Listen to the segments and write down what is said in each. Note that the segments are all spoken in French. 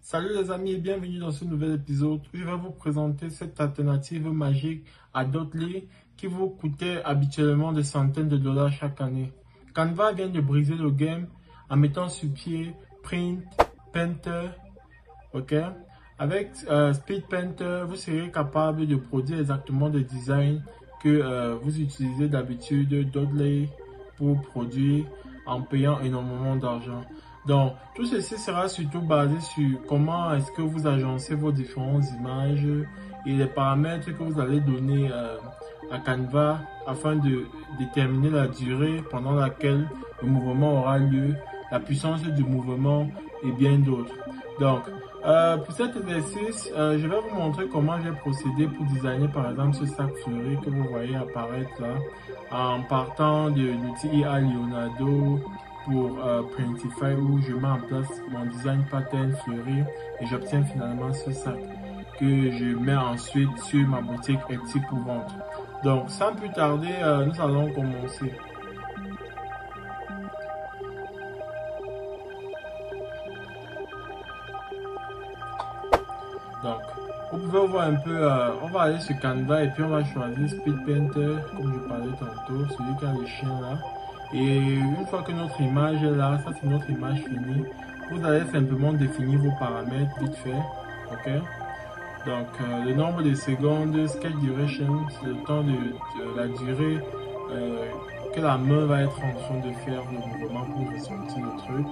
Salut les amis et bienvenue dans ce nouvel épisode où je vais vous présenter cette alternative magique à Dotly qui vous coûtait habituellement des centaines de dollars chaque année. Canva vient de briser le game en mettant sur pied Print Painter, ok? Avec Speed Painter, vous serez capable de produire exactement des designs que vous utilisez d'habitude Dotly pour produire en payant énormément d'argent. Donc, tout ceci sera surtout basé sur comment est-ce que vous agencez vos différentes images et les paramètres que vous allez donner à Canva afin de déterminer la durée pendant laquelle le mouvement aura lieu, la puissance du mouvement et bien d'autres. Donc, pour cet exercice, je vais vous montrer comment j'ai procédé pour designer par exemple ce sac fleuri que vous voyez apparaître là en partant de l'outil IA Leonardo pour Printify où je mets en place mon design pattern fleuri et j'obtiens finalement ce sac que je mets ensuite sur ma boutique Etsy pour vendre. Donc sans plus tarder, nous allons commencer. Donc vous pouvez voir un peu, on va aller sur Canva et puis on va choisir Speed Painter comme je parlais tantôt, celui qui a les chiens là. Et une fois que notre image est là, ça c'est notre image finie, vous allez simplement définir vos paramètres vite fait, ok? Donc le nombre de secondes, sketch duration, c'est le temps de la durée que la main va être en train de faire le mouvement pour ressentir le truc.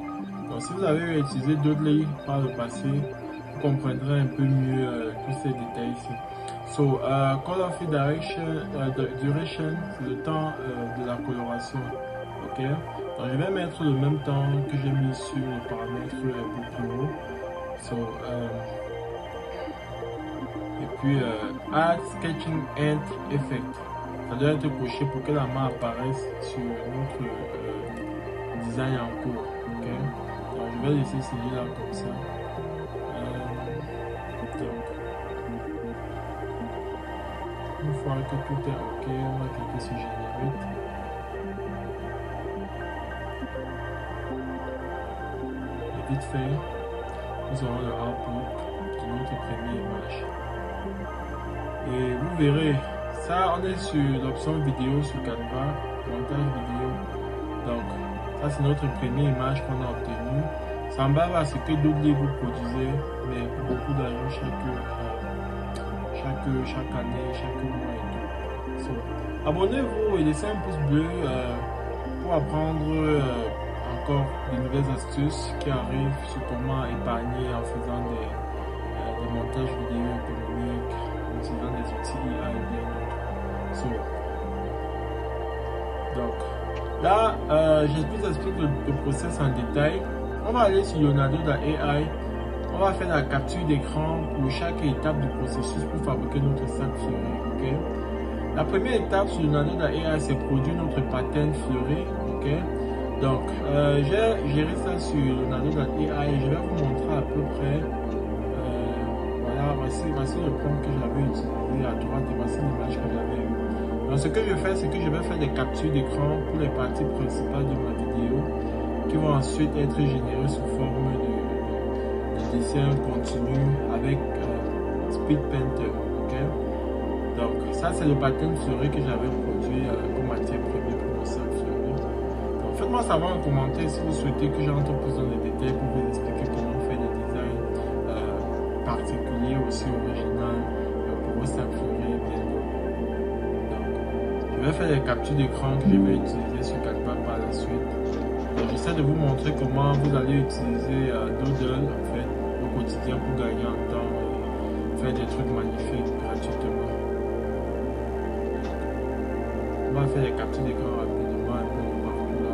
Donc si vous avez utilisé Dotly par le passé, vous comprendrez un peu mieux tous ces détails ici. So, color fill duration, c'est le temps de la coloration. Ok, donc je vais mettre le même temps que j'ai mis sur le paramètre plus haut. So, et puis add sketching end effect, ça doit être coché pour que la main apparaisse sur notre design en cours. Ok, donc je vais laisser celui-là comme ça. Donc, une fois que tout est ok, on va cliquer sur Generate. Vite fait, nous aurons le output de notre première image. Et vous verrez, ça on est sur l'option vidéo sur Canva, montage vidéo. Donc, ça c'est notre première image qu'on a obtenue. Ça semblable à ce que Dotly vous produisez, mais beaucoup d'argent chaque année, chaque mois et tout. So, abonnez-vous et laissez un pouce bleu pour apprendre encore de nouvelles astuces qui arrivent sur comment épargner en faisant des montages vidéo économiques, en utilisant des outils IA et bien d'autres. So, donc, là, je vous explique le process en détail. On va aller sur Leonardo.ai. On va faire la capture d'écran pour chaque étape du processus pour fabriquer notre sac fleuri. Okay? La première étape sur Leonardo.ai, c'est produire notre pattern fleuri. Okay? Donc, j'ai géré ça sur Leonardo.ai et je vais vous montrer à peu près. Voilà, voici le prompt que j'avais utilisé à droite et voici l'image que j'avais eue. Donc, ce que je fais, c'est que je vais faire des captures d'écran pour les parties principales de ma vidéo qui vont ensuite être générées sous forme de dessin continu avec Speed Painter. Okay? Donc, ça, c'est le pattern fleuri que j'avais produit comme matière première pour mon sac fleuri. Faites-moi savoir en commentaire si vous souhaitez que j'entre plus dans les détails pour vous expliquer comment faire des designs particuliers aussi originaux pour vos sacs fleuris. Donc, je vais faire des captures d'écran que je vais utiliser sur Canva par la suite. J'essaie de vous montrer comment vous allez utiliser Doodle en fait au quotidien pour gagner en temps et faire des trucs magnifiques gratuitement. On va faire des captures d'écran rapidement un peu partout là.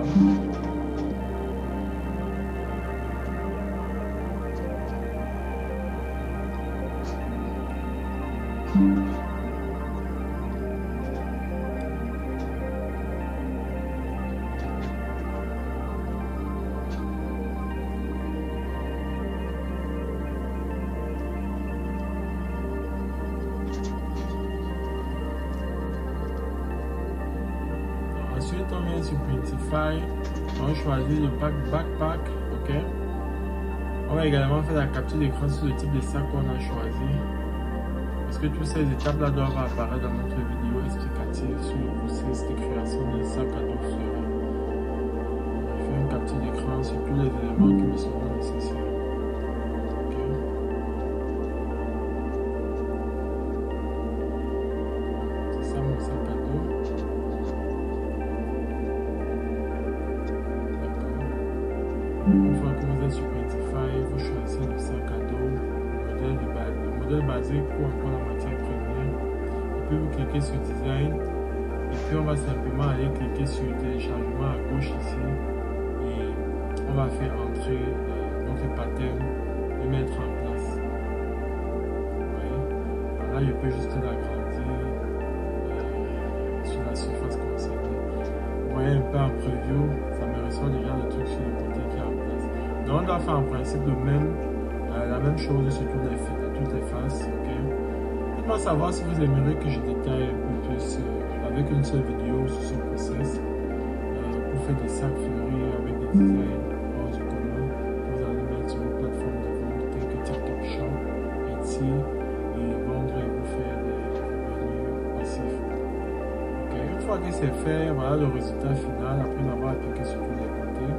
Ensuite, on vient sur Printify, on choisit le pack backpack, ok. On va également faire la capture d'écran sur le type de sac qu'on a choisi. Parce que toutes ces étapes-là doivent apparaître dans notre vidéo explicative sur le processus de création d'un sac à dos fleuri. Je fais une capture d'écran sur tous les éléments qui me seront nécessaires. C'est ça mon sac à dos. Une fois que vous êtes sur Printify, vous choisissez le sac à dos, le modèle basique ou encore la matière première. Et puis vous cliquez sur Design. Et puis on va simplement aller cliquer sur Téléchargement à gauche ici. Et on va faire entrer notre pattern et mettre en place. Vous voyez? Alors là, je peux juste l'agrandir sur la surface concernée. Vous voyez un peu en preview, ça me ressort déjà le truc sur le côté qui est en place. Donc on doit faire en principe la même chose sur toutes les faces. Okay? Faites-moi savoir si vous aimeriez que je détaille un peu plus avec une seule vidéo sur ce process pour faire des sacs fleuris avec des designs hors du commun. Vous allez mettre sur une plateforme de vente telle que TikTok Shop, Etsy et vendre et vous faire des revenus passifs. Okay? Une fois que c'est fait, voilà le résultat final après l'avoir appliqué sur tous les côtés.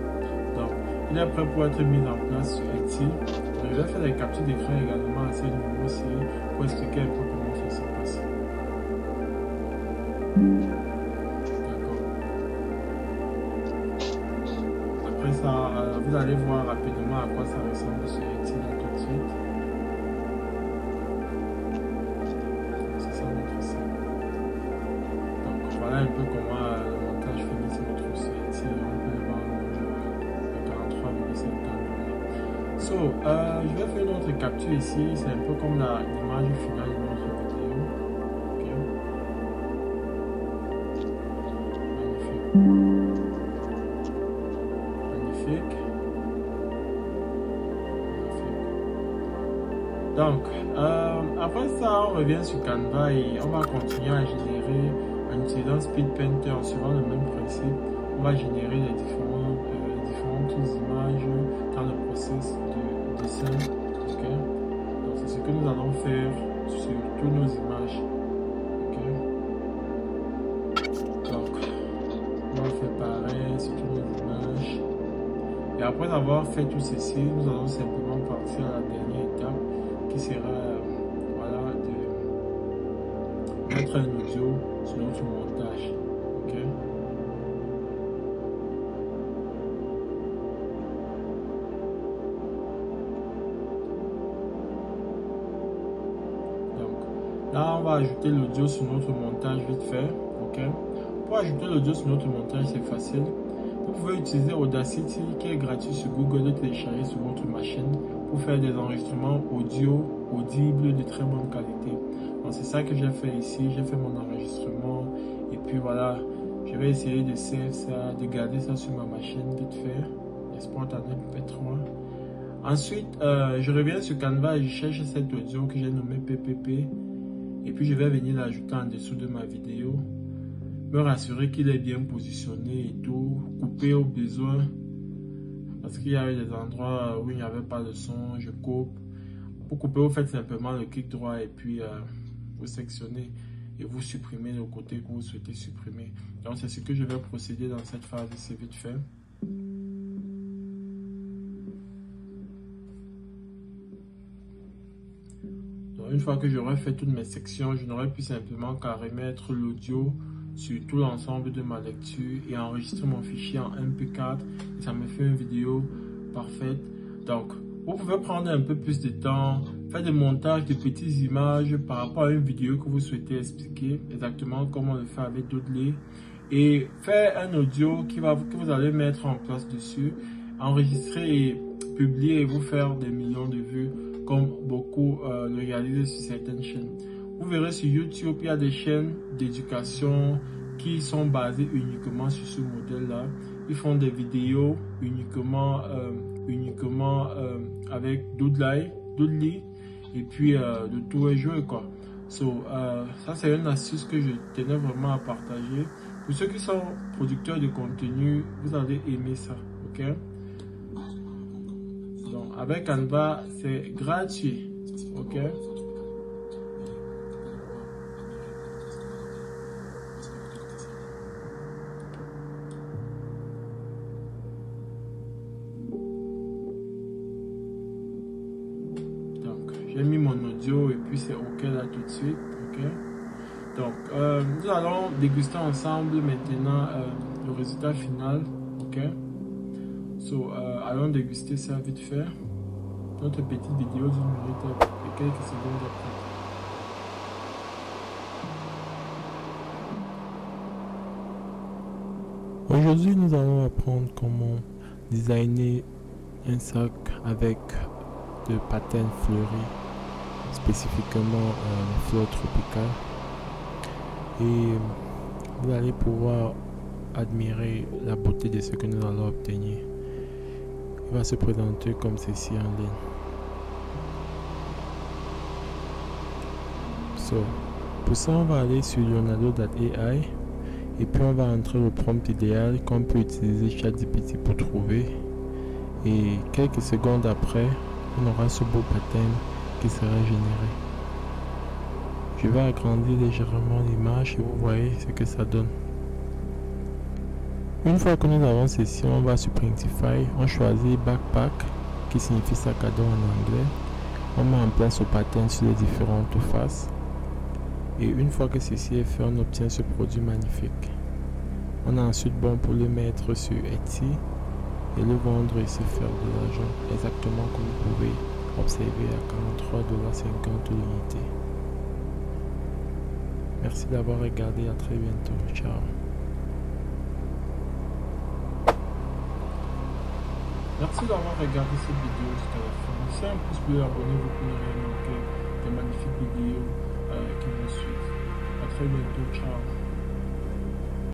Donc, il est prêt pour être mis en place sur Etsy. Je vais faire des captures d'écran également à ce niveau aussi pour expliquer un peu comment ça se passe. D'accord. Après ça, vous allez voir rapidement à quoi ça ressemble sur Etsy là tout de suite. C'est ça notre sac. Donc voilà un peu comment le montage finit se retrouve sur Etsy. On peut le vendre à 43,50 $. So, je vais faire une autre capture ici. C'est un peu comme l'image finale de notre vidéo. Okay. Magnifique. Donc, après ça, on revient sur Canva et on va continuer à générer en utilisant Speed Painter en suivant le même principe. On va générer les différentes images dans le processus de dessin. Okay? Donc, c'est ce que nous allons faire sur toutes nos images. Okay? Donc, on va faire pareil sur toutes nos images. Et après avoir fait tout ceci, nous allons simplement partir à la dernière étape qui sera voilà, de mettre un audio sur notre montage. Okay? Là, on va ajouter l'audio sur notre montage vite fait. Okay? Pour ajouter l'audio sur notre montage, c'est facile. Vous pouvez utiliser Audacity qui est gratuit sur Google, de télécharger sur votre machine pour faire des enregistrements audio audibles de très bonne qualité. Donc c'est ça que j'ai fait ici. J'ai fait mon enregistrement et puis voilà, je vais essayer de save ça, de garder ça sur ma machine vite fait. J'exporte en MP3. Ensuite, je reviens sur Canva et je cherche cet audio que j'ai nommé PPP. Et puis je vais venir l'ajouter en dessous de ma vidéo, me rassurer qu'il est bien positionné et tout, couper au besoin, parce qu'il y a eu des endroits où il n'y avait pas de son, je coupe. Pour couper, vous faites simplement le clic droit et puis vous sectionnez et vous supprimez le côté que vous souhaitez supprimer. Donc c'est ce que je vais procéder dans cette phase ici vite fait. Une fois que j'aurai fait toutes mes sections, je n'aurai plus simplement qu'à remettre l'audio sur tout l'ensemble de ma lecture et enregistrer mon fichier en MP4 et ça me fait une vidéo parfaite. Donc, vous pouvez prendre un peu plus de temps, faire des montages de petites images par rapport à une vidéo que vous souhaitez expliquer, exactement comme on le fait avec Dodley, et faire un audio que vous allez mettre en place dessus, enregistrer et publier et vous faire des millions de vues comme beaucoup le réalisent sur certaines chaînes. Vous verrez sur YouTube, il y a des chaînes d'éducation qui sont basées uniquement sur ce modèle-là. Ils font des vidéos uniquement avec Dodley et puis de tout est joué quoi. So, ça c'est une astuce que je tenais vraiment à partager. Pour ceux qui sont producteurs de contenu, vous allez aimer ça, ok? Donc Avec Canva, c'est gratuit. Ok? Donc, j'ai mis mon audio et puis c'est OK là tout de suite. Ok? Donc, nous allons déguster ensemble maintenant le résultat final. Ok? Allons déguster ça vite fait. Notre petite vidéo d'une minute et quelques secondes après. Aujourd'hui, nous allons apprendre comment designer un sac avec de patterns fleuris, spécifiquement fleurs tropicales. Et vous allez pouvoir admirer la beauté de ce que nous allons obtenir. Il va se présenter comme ceci en ligne. Pour ça, on va aller sur leonardo.ai et puis on va entrer le prompt idéal qu'on peut utiliser ChatGPT pour trouver. Et quelques secondes après, on aura ce beau pattern qui sera généré. Je vais agrandir légèrement l'image et vous voyez ce que ça donne. Une fois que nous avons ceci, on va sur Printify, on choisit Backpack qui signifie sac à dos en anglais. On met en place le pattern sur les différentes faces. Et une fois que ceci est fait, on obtient ce produit magnifique. On a ensuite bon pour le mettre sur Etsy et le vendre et se faire de l'argent, exactement comme vous pouvez observer à 43,50$ l'unité. Merci d'avoir regardé, à très bientôt. Ciao. Merci d'avoir regardé cette vidéo jusqu'à la fin. Si un pouce bleu, abonnez-vous pour ne rien manquer des magnifiques vidéos qui vous suivent. À très bientôt. Ciao.